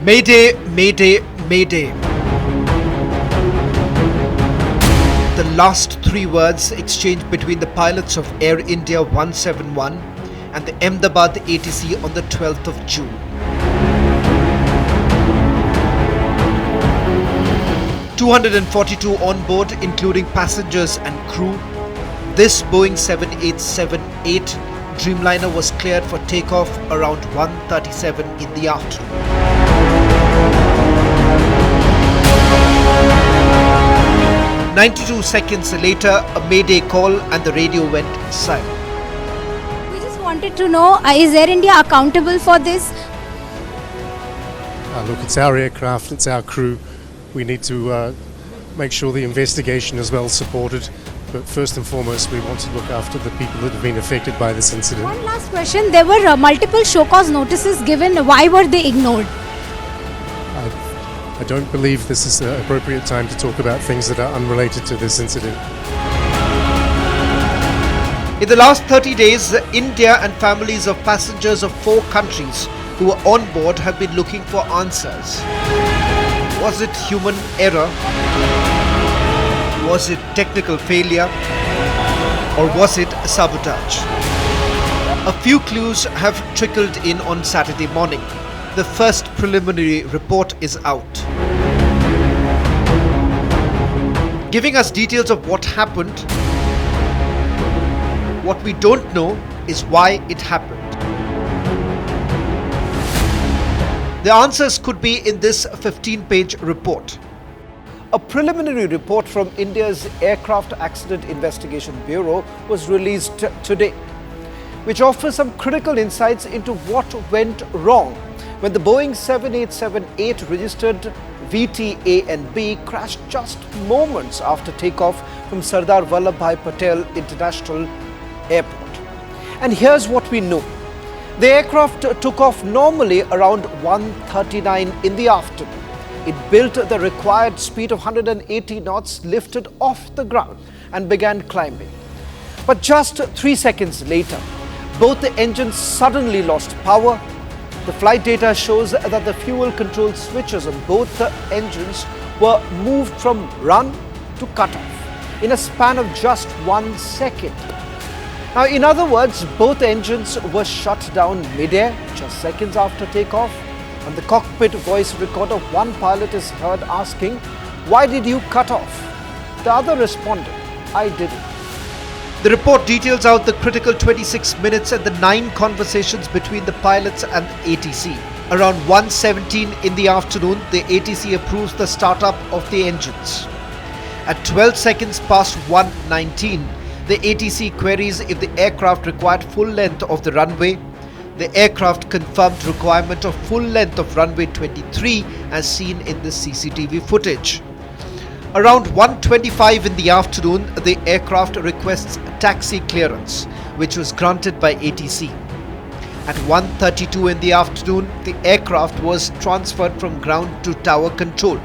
Mayday, Mayday, Mayday. The last three words exchanged between the pilots of Air India 171 and the Ahmedabad ATC on the 12th of June. (242 on board, including passengers and crew. This Boeing 7878 Dreamliner was cleared for takeoff around 1:37 in the afternoon. "92 seconds later, a mayday call and the radio went silent. We just wanted to know, is Air India accountable for this? Look, it's our aircraft, it's our crew. We need to make sure the investigation is well supported. But first and foremost, we want to look after the people that have been affected by this incident. One last question. There were multiple show cause notices given. Why were they ignored? I don't believe this is the appropriate time to talk about things that are unrelated to this incident. In the last 30 days, India and families of passengers of 4 countries who were on board have been looking for answers. Was it human error? Was it technical failure? Or was it sabotage? A few clues have trickled in on Saturday morning. The first preliminary report is out, giving us details of what happened. What we don't know is why it happened. The answers could be in this 15-page report. A preliminary report from India's Aircraft Accident Investigation Bureau was released today, which offers some critical insights into what went wrong when the Boeing 7878 registered VTA and B crashed just moments after takeoff from Sardar Vallabhbhai Patel International Airport. And here's what we know. The aircraft took off normally around 1:39 in the afternoon. It built the required speed of 180 knots, lifted off the ground and began climbing. But just 3 seconds later, both the engines suddenly lost power. The flight data shows that the fuel control switches on both the engines were moved from run to cutoff in a span of just 1 second. Now, in other words, both engines were shut down mid-air just seconds after takeoff. On the cockpit voice recorder, one pilot is heard asking, "Why did you cut off?" The other responded, "I didn't." The report details out the critical 26 minutes and the 9 conversations between the pilots and the ATC. Around 1:17 in the afternoon, the ATC approves the startup of the engines. At 12 seconds past 1:19, the ATC queries if the aircraft required full length of the runway. The aircraft confirmed requirement of full length of runway 23 as seen in the CCTV footage. Around 1:25 in the afternoon, the aircraft requests taxi clearance, which was granted by ATC. At 1:32 in the afternoon, the aircraft was transferred from ground to tower control.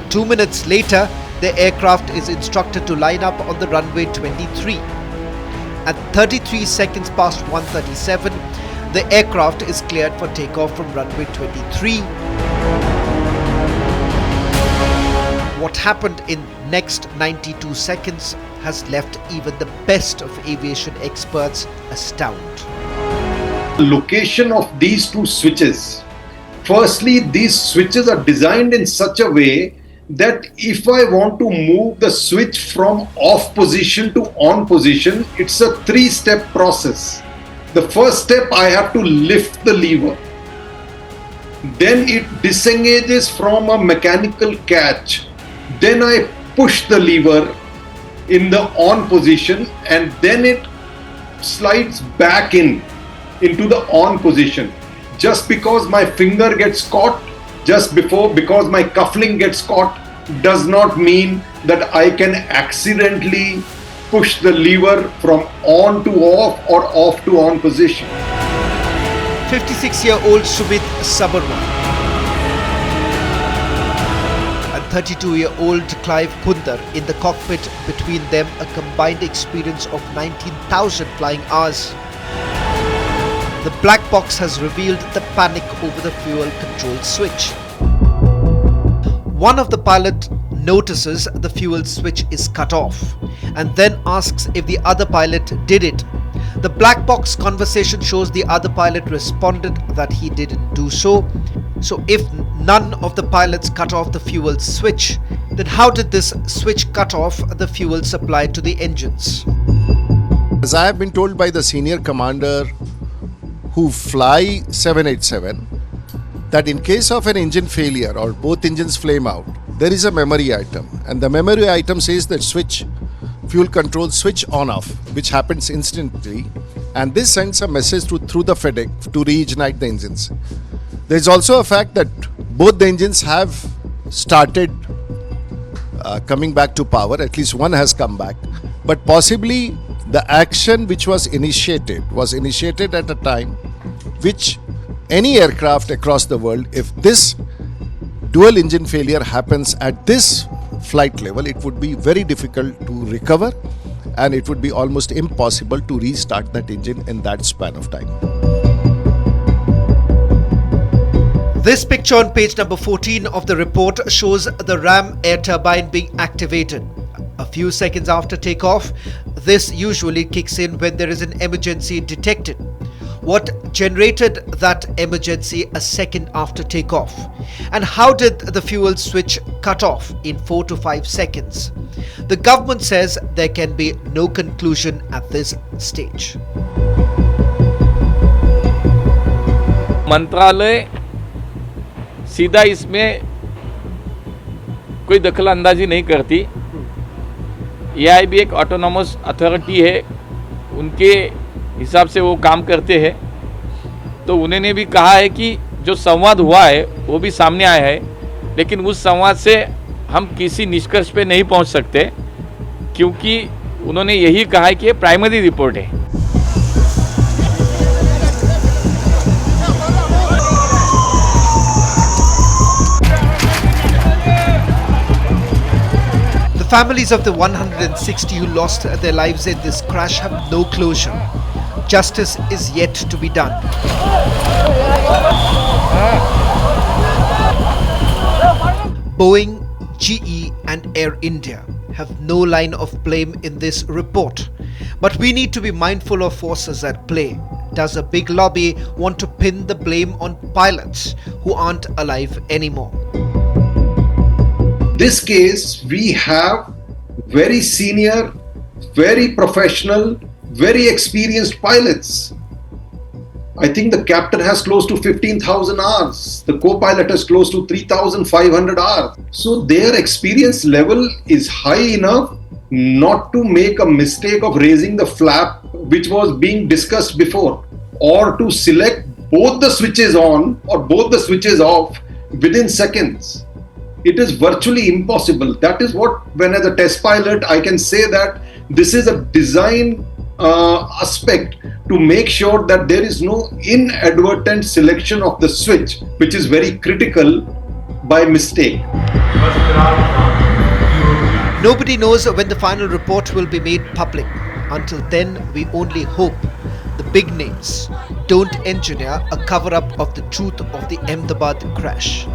2 minutes later, the aircraft is instructed to line up on the runway 23. At 33 seconds past 1:37, the aircraft is cleared for takeoff from runway 23. What happened in next 92 seconds has left even the best of aviation experts astounded. The location of these 2 switches. Firstly, these switches are designed in such a way that if I want to move the switch from off position to on position, it's a 3-step process. The first step, I have to lift the lever. Then it disengages from a mechanical catch. Then I push the lever in the on position and then it slides back into the on position. Just because my finger gets caught because my cufflink gets caught does not mean that I can accidentally push the lever from on to off or off to on position. 56-year-old Sumit Sabarwal and 32-year-old Clive Kundar in the cockpit, between them a combined experience of 19,000 flying hours. The black box has revealed the panic over the fuel control switch. One of the pilot notices the fuel switch is cut off and then asks if the other pilot did it. The black box conversation shows the other pilot responded that he didn't do so. So if none of the pilots cut off the fuel switch, then how did this switch cut off the fuel supply to the engines? As I have been told by the senior commander who fly 787, that in case of an engine failure or both engines flame out, there is a memory item, and the memory item says that fuel control switch on off, which happens instantly, and this sends a message through the FedEx to reignite the engines. There is also a fact that both the engines have started coming back to power, at least one has come back, but possibly the action which was initiated at a time which any aircraft across the world, if this dual engine failure happens at this flight level, it would be very difficult to recover and it would be almost impossible to restart that engine in that span of time. This picture on page number 14 of the report shows the RAM air turbine being activated. A few seconds after takeoff, this usually kicks in when there is an emergency detected. What generated that emergency a second after takeoff? And how did the fuel switch cut off in 4 to 5 seconds? The government says there can be no conclusion at this stage. मंत्रालय सीधा इसमें कोई दखल अंदाजी नहीं करती। AAIB एक autonomous authority है, उनके हिसाब से वो काम करते हैं। तो उन्होंने भी कहा है कि जो संवाद हुआ है वो भी सामने आया है, लेकिन उस संवाद से हम किसी निष्कर्ष पे नहीं पहुंच सकते, क्योंकि उन्होंने यही कहा है कि ये प्राइमरी रिपोर्ट है। The families of the 160 who lost their lives in this crash have no closure. Justice is yet to be done. Boeing, GE and Air India have no line of blame in this report. But we need to be mindful of forces at play. Does a big lobby want to pin the blame on pilots who aren't alive anymore? This case, we have very senior, very professional, very experienced pilots. I think the captain has close to 15,000 hours. The co-pilot has close to 3,500 hours. So their experience level is high enough not to make a mistake of raising the flap which was being discussed before, or to select both the switches on or both the switches off within seconds. It is virtually impossible. That is what, when as a test pilot, I can say that this is a design aspect to make sure that there is no inadvertent selection of the switch, which is very critical, by mistake. Nobody knows when the final report will be made public. Until then, we only hope the big names don't engineer a cover-up of the truth of the Ahmedabad crash.